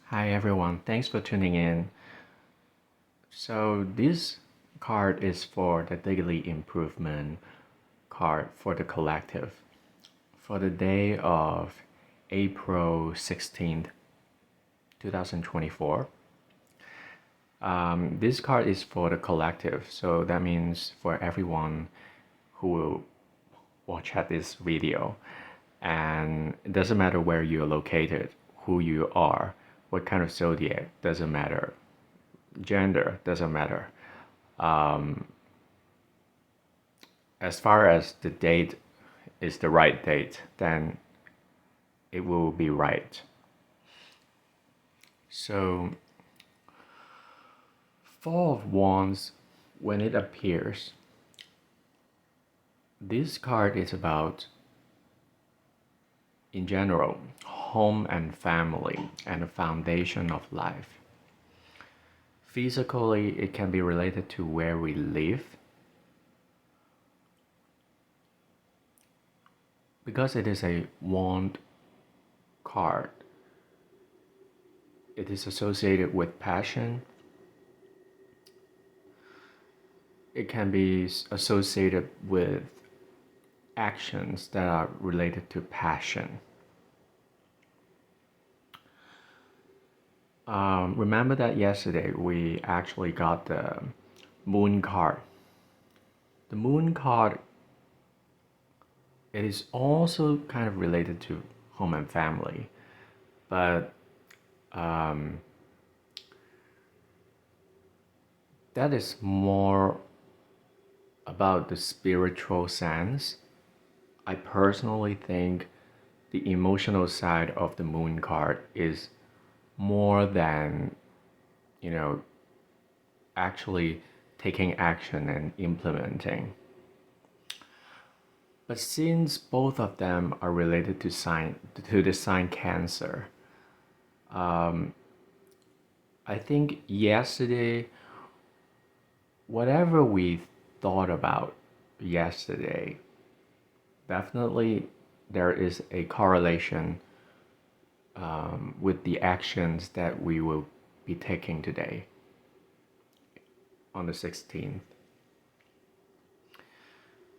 Hi everyone, thanks for tuning in. So this card is for the daily improvement card for the collective for the day of April 16th, 2024. This card is for the collective, so that means for everyone who will watch at this video. And it doesn't matter where you're located, who you are, what kind of zodiac, doesn't matter. Gender doesn't matter. As far as the date is the right date, then it will be right. So, Four of Wands, when it appears, this card is about, in general, home and family and the foundation of life. Physically, it can be related to where we live. Because it is a wand card, it is associated with passion. It can be associated with actions that are related to passion. Remember that yesterday we actually got the moon card. The moon card, it is also kind of related to home and family, but that is more about the spiritual sense. I personally think the emotional side of the moon card is more than, you know, actually taking action and implementing. But since both of them are related to the sign Cancer, I think yesterday, whatever we thought about yesterday, definitely there is a correlation with the actions that we will be taking today on the 16th.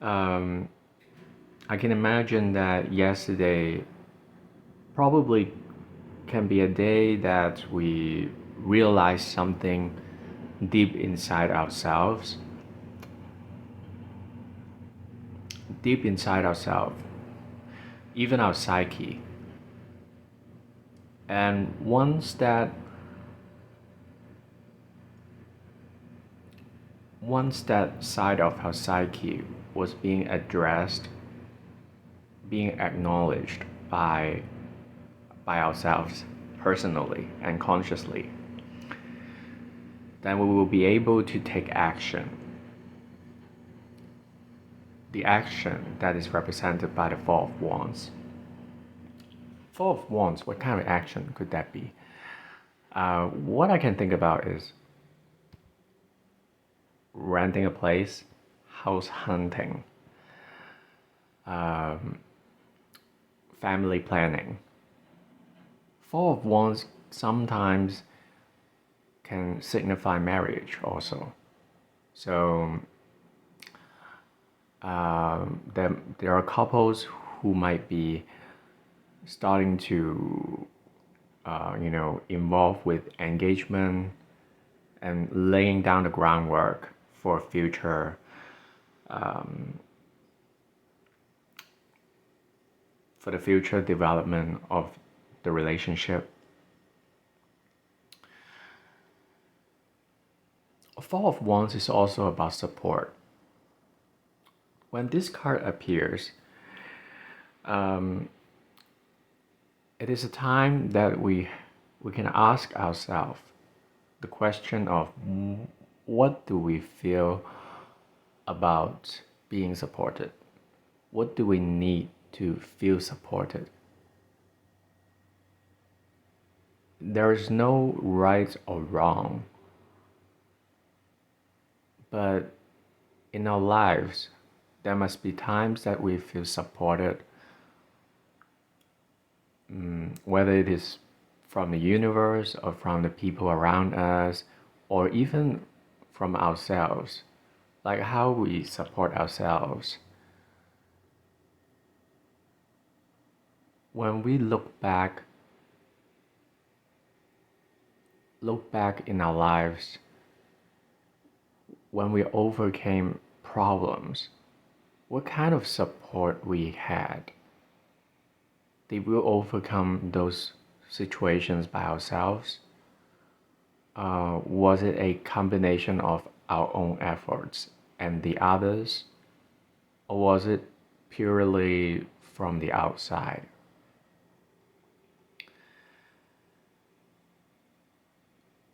I can imagine that yesterday probably can be a day that we realize something deep inside ourselves, deep inside ourselves, even our psyche. And once that side of our psyche was being addressed, being acknowledged by ourselves personally and consciously, then we will be able to take action. The action that is represented by the Four of Wands. Four of Wands, what kind of action could that be? What I can think about is renting a place, house hunting, family planning. Four of Wands sometimes can signify marriage also. So there are couples who might be starting to involve with engagement and laying down the groundwork for future for the future development of the relationship. Four of Wands is also about support. When this card appears, it is a time that we can ask ourselves the question of what do we feel about being supported? What do we need to feel supported? There is no right or wrong, but in our lives, there must be times that we feel supported, whether it is from the universe or from the people around us or even from ourselves, like how we support ourselves. When we look back in our lives, when we overcame problems, what kind of support we had? Did we overcome those situations by ourselves? Was it a combination of our own efforts and the others? Or was it purely from the outside?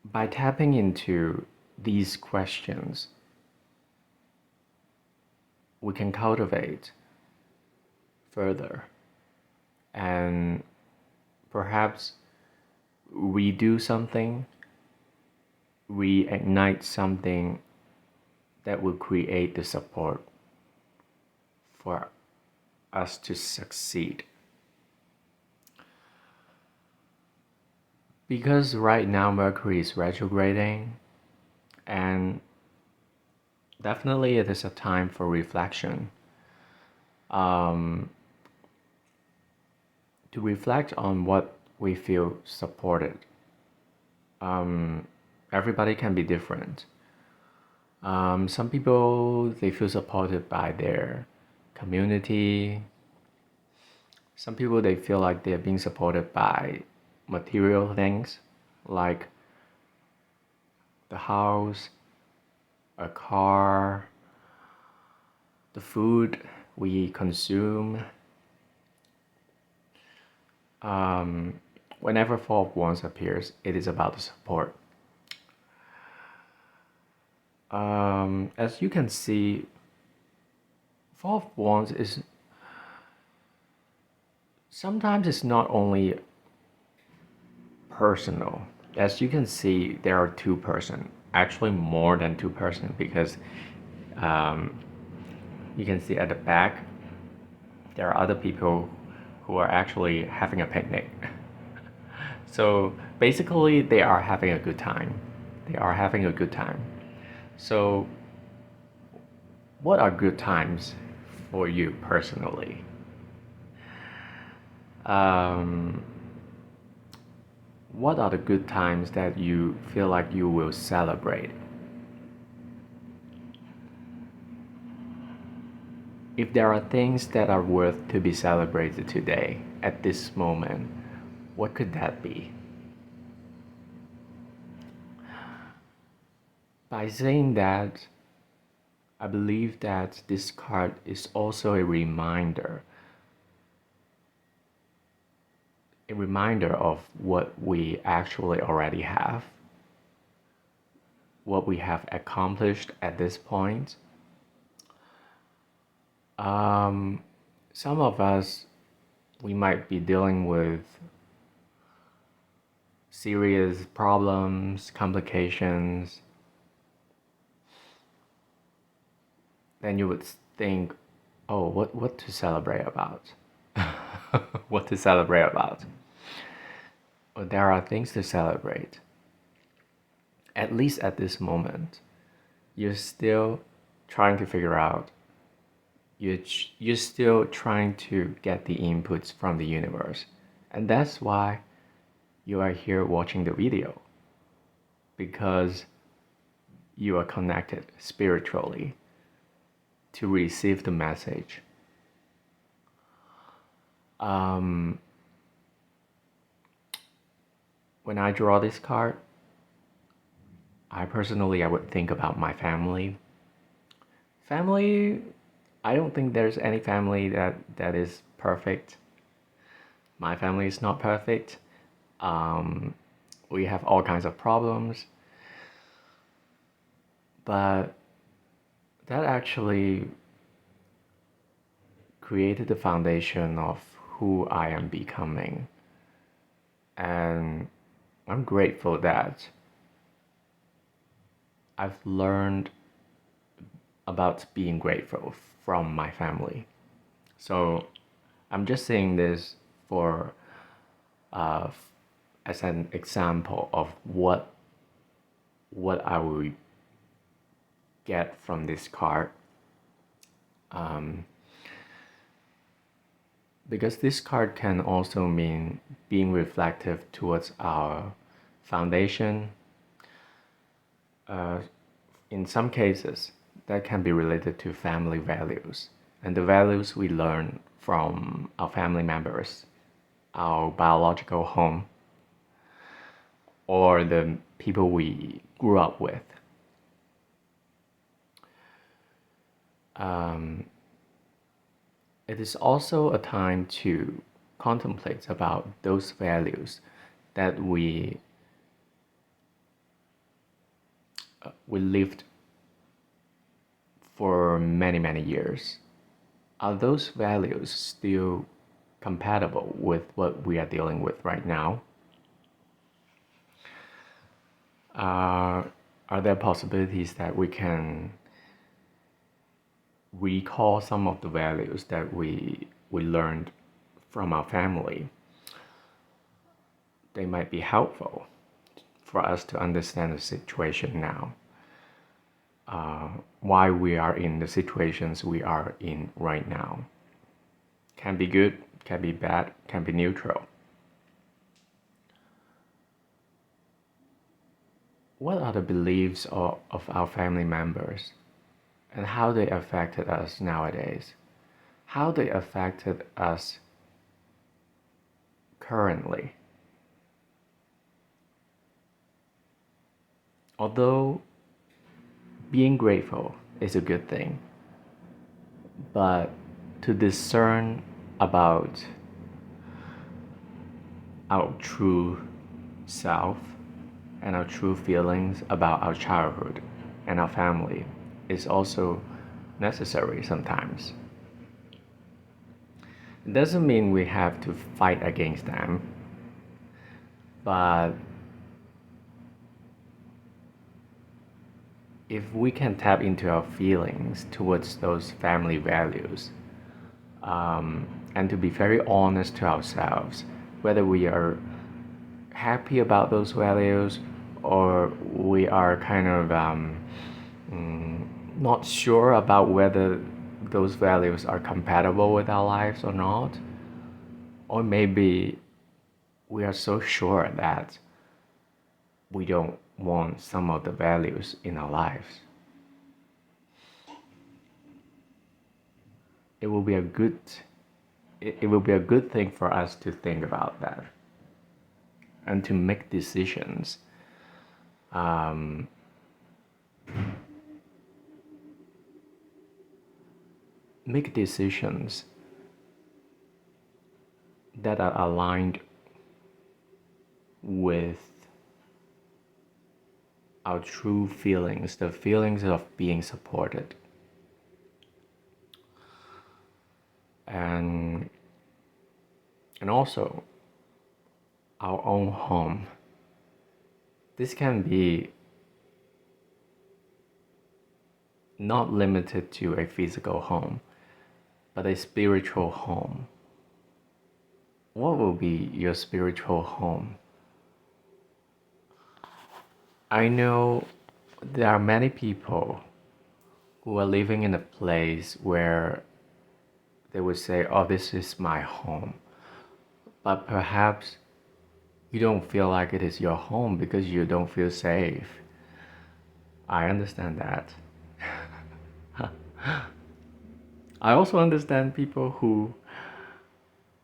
By tapping into these questions, we can cultivate further and perhaps redo something, reignite something that will create the support for us to succeed. Because right now Mercury is retrograding, and definitely it is a time for reflection. To reflect on what we feel supported. Everybody can be different. Some people, they feel supported by their community. Some people, they feel like they're being supported by material things like the house, a car, the food we consume. Whenever Four of Wands appears, it is about the support. As you can see, Four of Wands is sometimes it's not only personal. As you can see, there are two person, actually more than two person, because you can see at the back there are other people who are actually having a picnic. So basically, they are having a good time. They are having a good time. So, what are good times for you personally? What are the good times that you feel like you will celebrate? If there are things that are worth to be celebrated today, at this moment, what could that be? By saying that, I believe that this card is also a reminder of what we actually already have, what we have accomplished at this point. Some of us, we might be dealing with serious problems, complications. Then you would think, oh, what to celebrate about? What to celebrate about? Well, there are things to celebrate. At least at this moment, you're still trying to figure out. You're still trying to get the inputs from the universe. And that's why you are here watching the video. Because you are connected spiritually to receive the message. When I draw this card, I would think about my family. Family, I don't think there's any family that is perfect. My family is not perfect. We have all kinds of problems. But that actually created the foundation of who I am becoming. And I'm grateful that I've learned about being grateful from my family. So I'm just saying this for as an example of what I will get from this card. Because this card can also mean being reflective towards our foundation. In some cases, that can be related to family values and the values we learn from our family members, our biological home, or the people we grew up with. It is also a time to contemplate about those values that we lived for many years. Are those values still compatible with what we are dealing with right now? Are there possibilities that we can recall some of the values that we learned from our family? They might be helpful for us to understand the situation now. Why we are in the situations we are in right now. Can be good, can be bad, can be neutral. What are the beliefs of our family members and how they affected us nowadays? How they affected us currently? Although being grateful is a good thing, but to discern about our true self and our true feelings about our childhood and our family is also necessary sometimes. It doesn't mean we have to fight against them, but if we can tap into our feelings towards those family values, and to be very honest to ourselves, whether we are happy about those values or we are kind of not sure about whether those values are compatible with our lives or not, or maybe we are so sure that we don't want some of the values in our lives. It will be a good thing for us to think about that and to make decisions. Make decisions that are aligned with our true feelings, the feelings of being supported. And also our own home. This can be not limited to a physical home, but a spiritual home. What will be your spiritual home? I know there are many people who are living in a place where they would say, oh, this is my home. But perhaps you don't feel like it is your home because you don't feel safe. I understand that. I also understand people who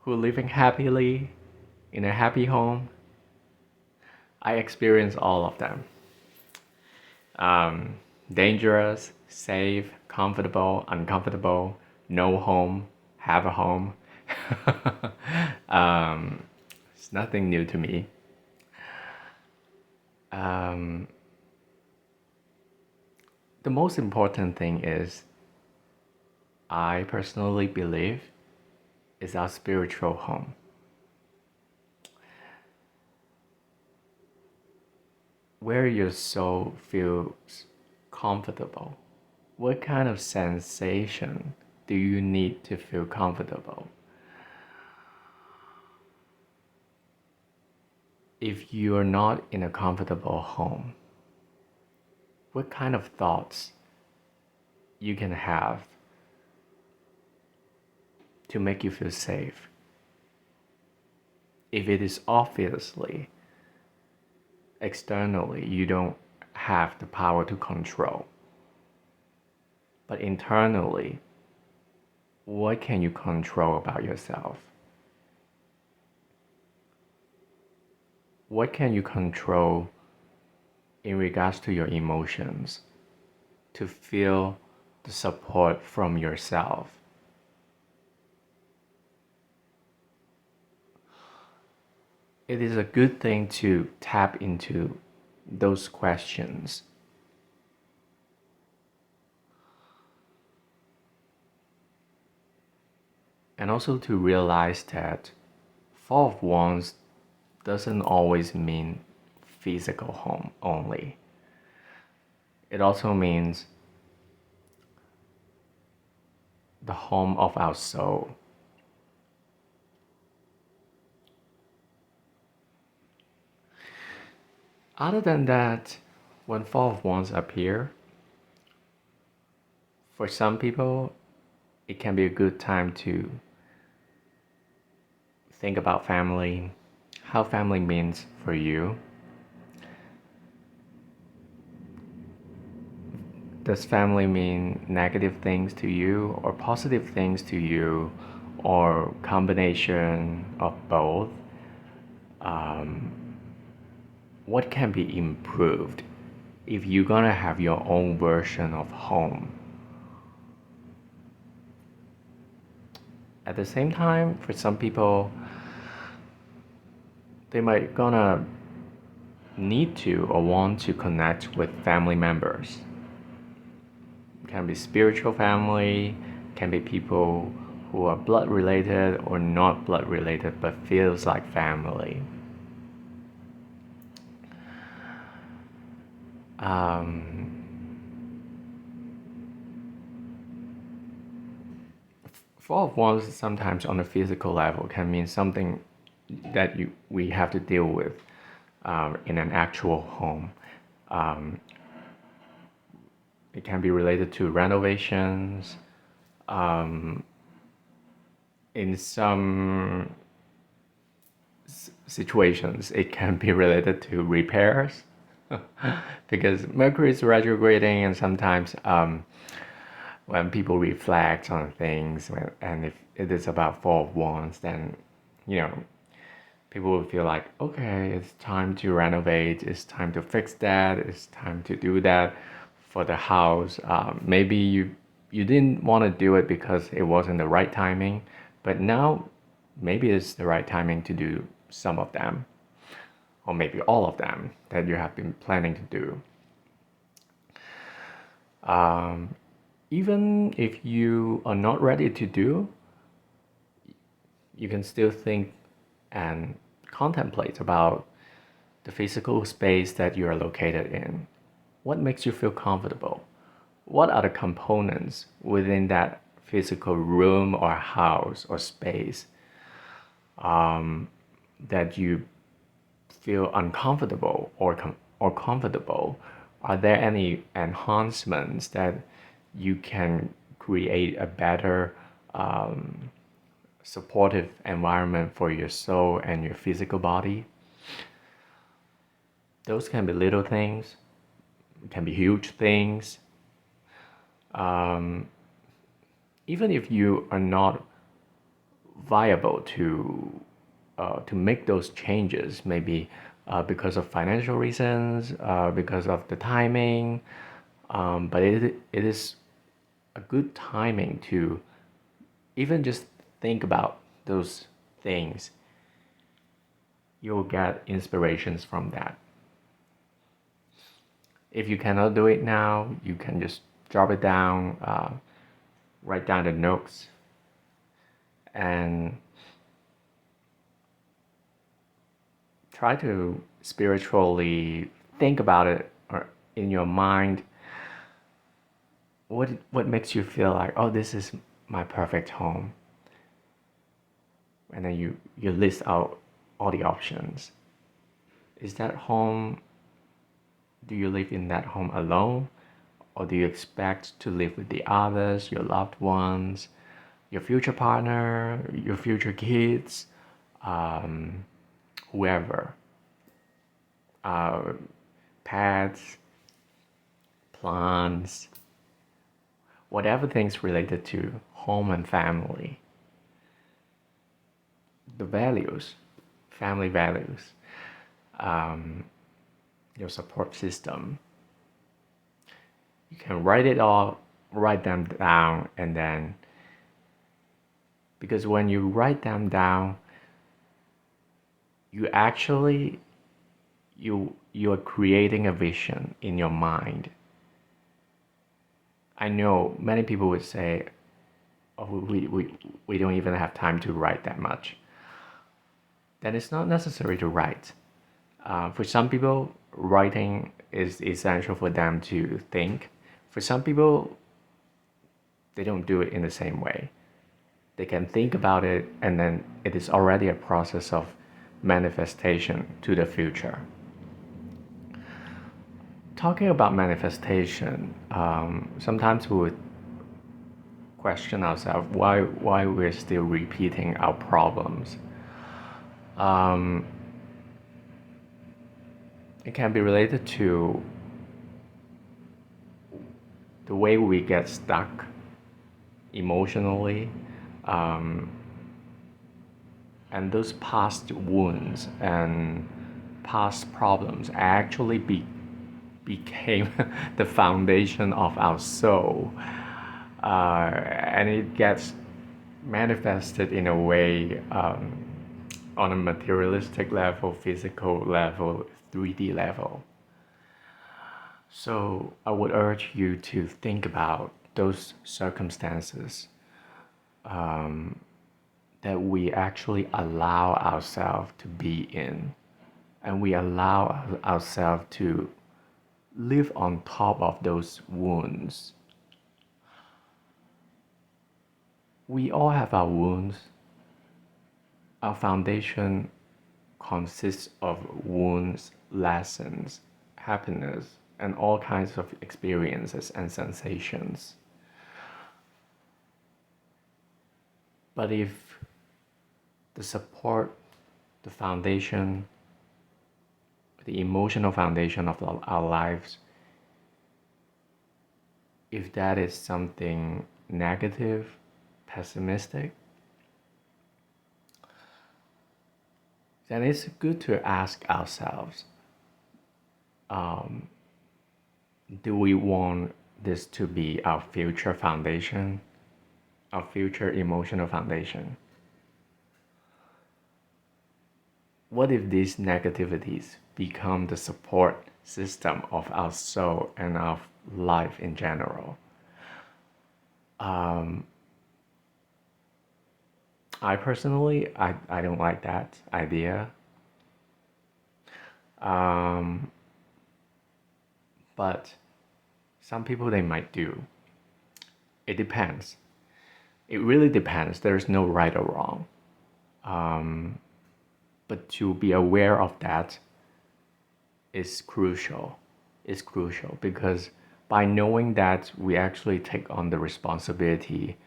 living happily in a happy home. I experience all of them. Dangerous, safe, comfortable, uncomfortable, no home, have a home. It's nothing new to me. The most important thing is, I personally believe, is our spiritual home. Where your soul feels comfortable. What kind of sensation do you need to feel comfortable? If you're not in a comfortable home, what kind of thoughts you can have to make you feel safe? If it is obviously externally you don't have the power to control, but internally, what can you control about yourself? What can you control in regards to your emotions to feel the support from yourself? It is a good thing to tap into those questions. And also to realize that Four of Wands doesn't always mean physical home only. It also means the home of our soul. Other than that, when Four of Wands appear, for some people, it can be a good time to think about family, how family means for you. Does family mean negative things to you or positive things to you, or combination of both? What can be improved if you're gonna have your own version of home? At the same time, for some people, they might gonna need to or want to connect with family members. It can be spiritual family, can be people who are blood related or not blood related but feels like family. Four of Wands sometimes on a physical level can mean something that we have to deal with in an actual home. It can be related to renovations. In some situations, it can be related to repairs because Mercury is retrograding, and sometimes when people reflect on things, and if it is about Four of Wands, then people will feel like, okay, it's time to renovate, it's time to fix that, it's time to do that for the house. Maybe you didn't want to do it because it wasn't the right timing, but now maybe it's the right timing to do some of them, or maybe all of them that you have been planning to do. Even if you are not ready to do, you can still think and contemplate about the physical space that you are located in. What makes you feel comfortable? What are the components within that physical room or house or space that you feel uncomfortable or comfortable? Are there any enhancements that you can create a better supportive environment for your soul and your physical body? Those can be little things, can be huge things. Even if you are not viable to make those changes, maybe because of financial reasons, because of the timing, but it is a good timing to even just think about those things. You'll get inspirations from that. If you cannot do it now, you can just drop it down, write down the notes, and try to spiritually think about it, or in your mind, what makes you feel like, oh, this is my perfect home. And then you list out all the options. Is that home, do you live in that home alone? Or do you expect to live with the others, your loved ones, your future partner, your future kids, um, whoever, uh, pets, plants, whatever things related to home and family, the values, family values, um, your support system. You can write them down, and then, because when you write them down, you actually you're creating a vision in your mind. I know many people would say, oh, we don't even have time to write that much. Then it's not necessary to write. For some people, writing is essential for them to think. For some people, they don't do it in the same way. They can think about it, and then it is already a process of manifestation to the future. Talking about manifestation, sometimes we would question ourselves why we're still repeating our problems. It can be related to the way we get stuck emotionally, and those past wounds and past problems actually became the foundation of our soul, and it gets manifested in a way, on a materialistic level, physical level, 3D level. So I would urge you to think about those circumstances, that we actually allow ourselves to be in, and we allow ourselves to live on top of those wounds. We all have our wounds. Our foundation consists of wounds, lessons, happiness, and all kinds of experiences and sensations. But if the support, the foundation, the emotional foundation of our lives, if that is something negative, pessimistic, then it's good to ask ourselves, do we want this to be our future foundation, our future emotional foundation? What if these negativities become the support system of our soul and of life in general? I personally, I don't like that idea. But some people, they might do. It depends. It really depends. There's no right or wrong. But to be aware of that is crucial. It's crucial because by knowing that, we actually take on the responsibility,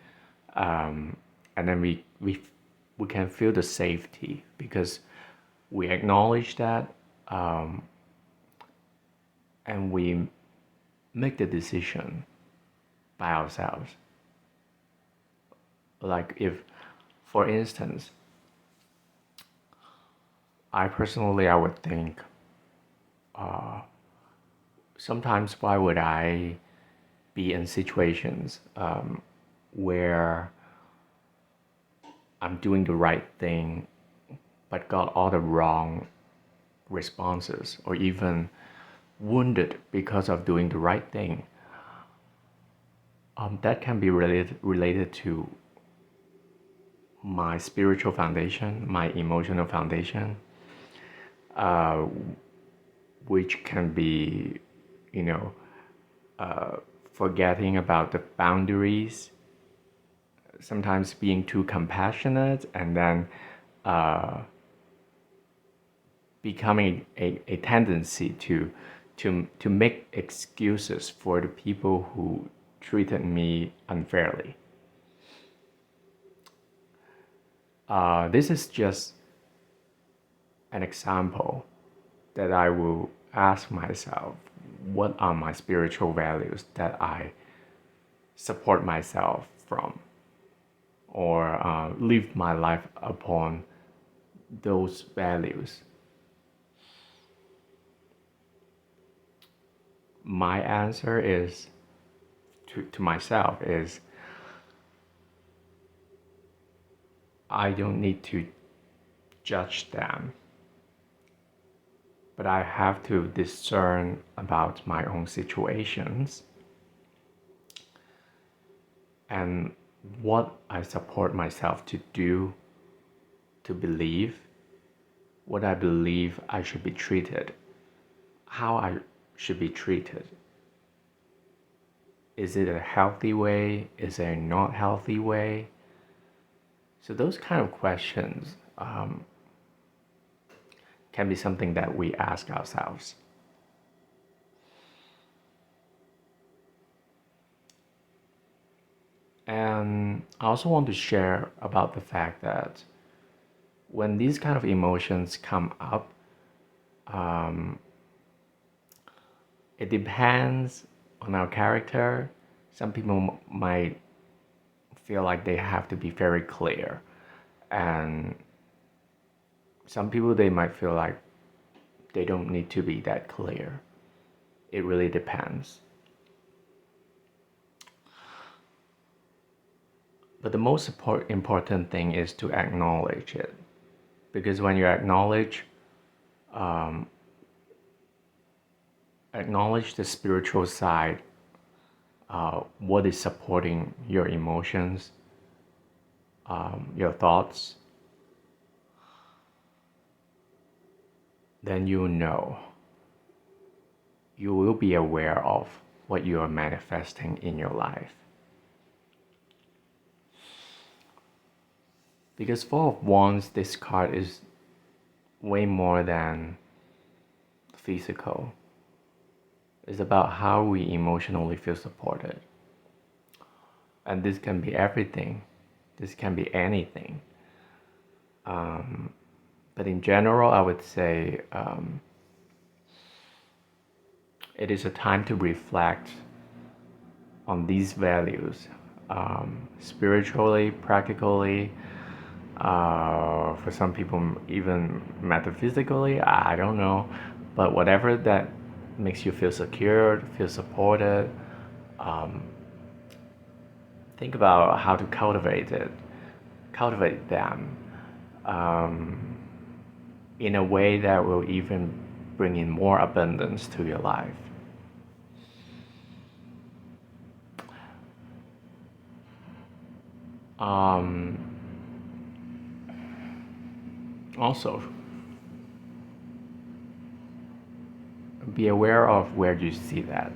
and then we can feel the safety because we acknowledge that, and we make the decision by ourselves. Like if, for instance, I personally, I would think, sometimes why would I be in situations, where I'm doing the right thing but got all the wrong responses, or even wounded because of doing the right thing. That can be related to my spiritual foundation, my emotional foundation, which can be, you know, forgetting about the boundaries, sometimes being too compassionate, and then becoming a tendency to make excuses for the people who treated me unfairly. This is just an example that I will ask myself, what are my spiritual values that I support myself from, or live my life upon those values? My answer is to myself is I don't need to judge them, but I have to discern about my own situations and what I support myself to do, to believe, what I believe I should be treated, how I should be treated. Is it a healthy way? Is it a not healthy way? So those kind of questions can be something that we ask ourselves. And I also want to share about the fact that when these kind of emotions come up, it depends on our character. Some people might feel like they have to be very clear, and some people they might feel like they don't need to be that clear. It really depends. But the most important thing is to acknowledge it, because when you acknowledge the spiritual side, what is supporting your emotions, your thoughts, then you know. You will be aware of what you are manifesting in your life. Because Four of Wands, this card is way more than physical. It's about how we emotionally feel supported. And this can be everything. This can be anything. But in general, I would say it is a time to reflect on these values, spiritually, practically, for some people even metaphysically, I don't know, but whatever that makes you feel secure, feel supported, think about how to cultivate them in a way that will even bring in more abundance to your life. Also, be aware of where you see that.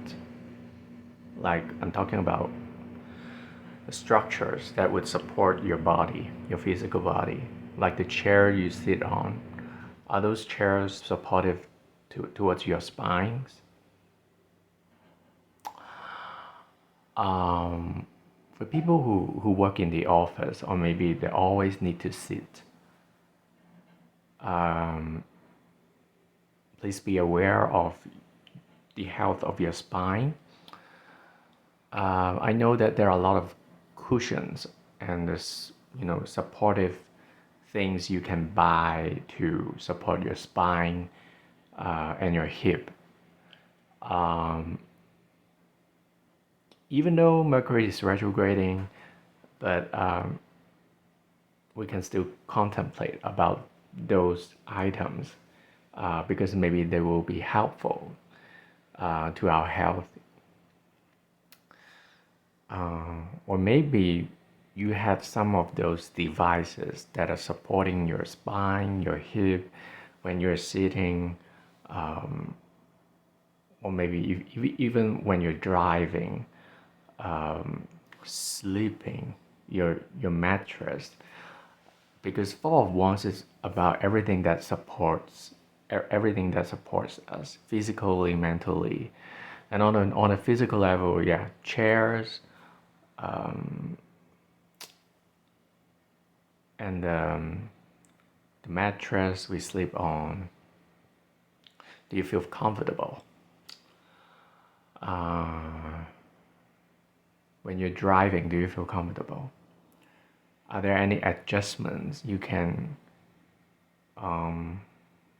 Like, I'm talking about the structures that would support your body, your physical body, like the chair you sit on. Are those chairs supportive towards your spines? For people who work in the office, or maybe they always need to sit, please be aware of the health of your spine. I know that there are a lot of cushions and this, supportive things you can buy to support your spine and your hip. Even though Mercury is retrograding, but we can still contemplate about those items because maybe they will be helpful to our health. Or maybe you have some of those devices that are supporting your spine, your hip, when you're sitting, or maybe even when you're driving, sleeping, your mattress. Because Four of Wands is about everything that supports everything that supports us physically, mentally, and on a physical level, yeah, chairs, and the mattress we sleep on. Do you feel comfortable? When you're driving, do you feel comfortable? Are there any adjustments you can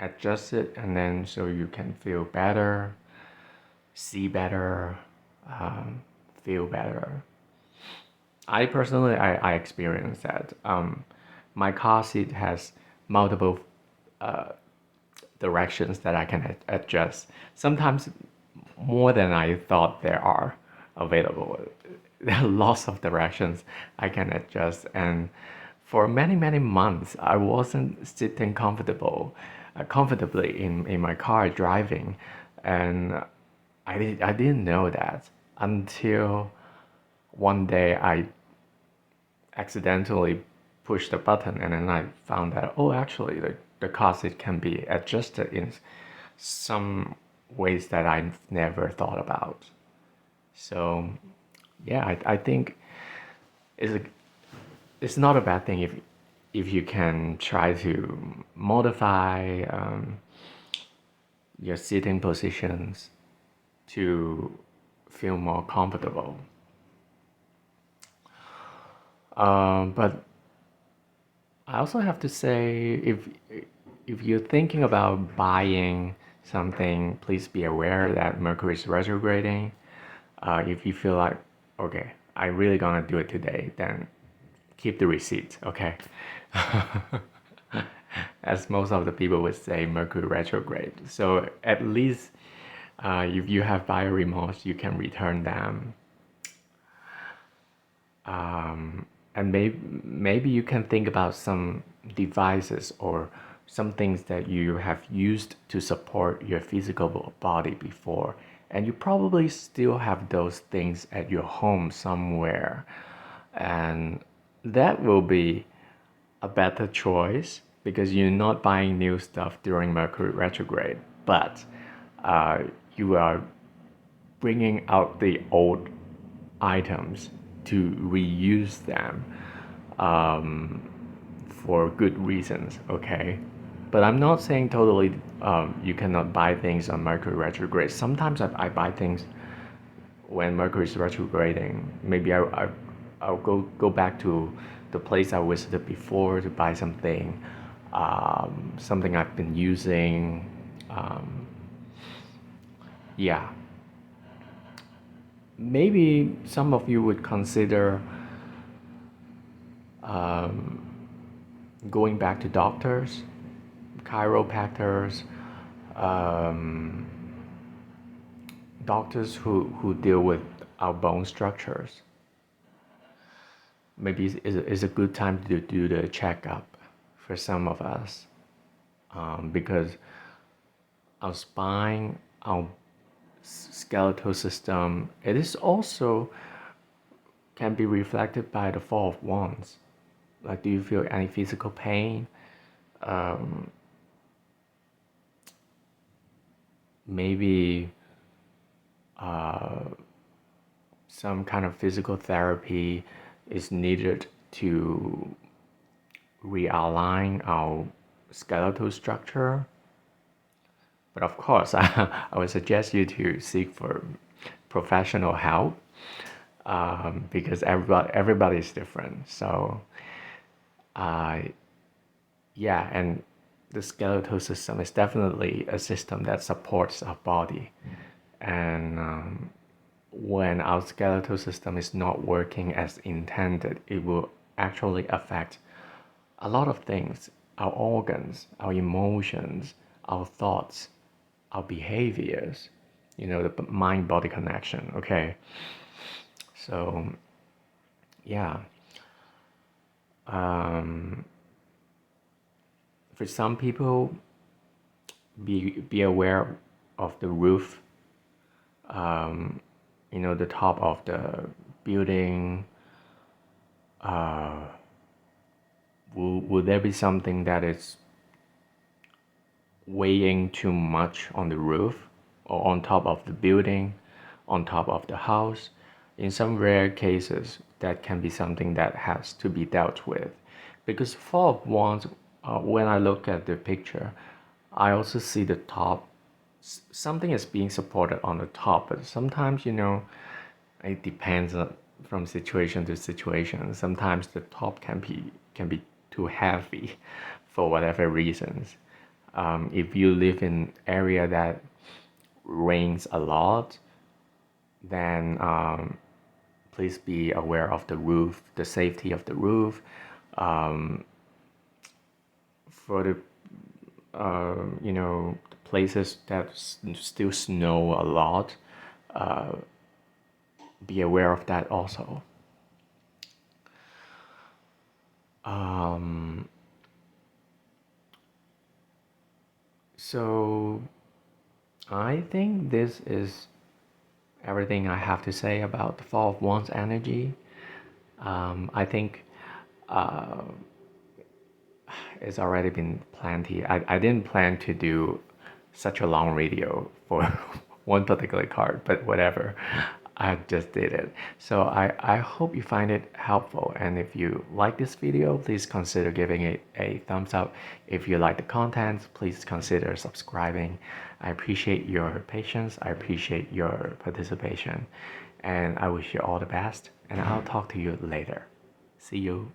adjust it, and then so you can feel better, see better, feel better? I personally, I experienced that. My car seat has multiple directions that I can adjust. Sometimes more than I thought there are available. There are lots of directions I can adjust, and for many months I wasn't sitting comfortably in my car driving, and I didn't know that until one day I accidentally pushed the button, and then I found that, oh, actually the car seat can be adjusted in some ways that I never thought about. So yeah, I think it's a, it's not a bad thing if you can try to modify your sitting positions to feel more comfortable. But I also have to say, if you're thinking about buying something, please be aware that Mercury is retrograding. If you feel like, okay, I really gonna do it today, then keep the receipt, okay? As most of the people would say, Mercury retrograde. So at least if you have buyer remorse, you can return them. And maybe you can think about some devices or some things that you have used to support your physical body before, and you probably still have those things at your home somewhere, and that will be a better choice because you're not buying new stuff during Mercury retrograde, but uh, you are bringing out the old items to reuse them for good reasons, okay? But I'm not saying totally you cannot buy things on Mercury retrograde. Sometimes I buy things when Mercury is retrograding. Maybe I'll go back to the place I visited before to buy something, something I've been using. Yeah, maybe some of you would consider going back to doctors, chiropractors, um, doctors who deal with our bone structures. Maybe it's a good time to do the checkup for some of us, because our spine, our skeletal system, it is also can be reflected by the Four of Wands. Like, do you feel any physical pain? Maybe some kind of physical therapy is needed to realign our skeletal structure. But of course, I would suggest you to seek for professional help, because everybody is different. So, yeah, and the skeletal system is definitely a system that supports our body, and when our skeletal system is not working as intended, it will actually affect a lot of things: our organs, our emotions, our thoughts, our behaviors, the mind body connection, okay? So, yeah. For some people, be aware of the roof, the top of the building. Will there be something that is weighing too much on the roof or on top of the building, on top of the house. In some rare cases, that can be something that has to be dealt with. Because Four of Wands, when I look at the picture, I also see the top. Something is being supported on the top, but sometimes, it depends from situation to situation. Sometimes the top can be too heavy for whatever reasons. If you live in area that rains a lot, then please be aware of the roof, the safety of the roof. For the places that still snow a lot, be aware of that also. So I think this is everything I have to say about the Four of Wands energy. I think it's already been plenty. I didn't plan to do such a long video for one particular card, but whatever. I just did it. So I hope you find it helpful. And if you like this video, please consider giving it a thumbs up. If you like the content, please consider subscribing. I appreciate your patience. I appreciate your participation. And I wish you all the best. And I'll talk to you later. See you.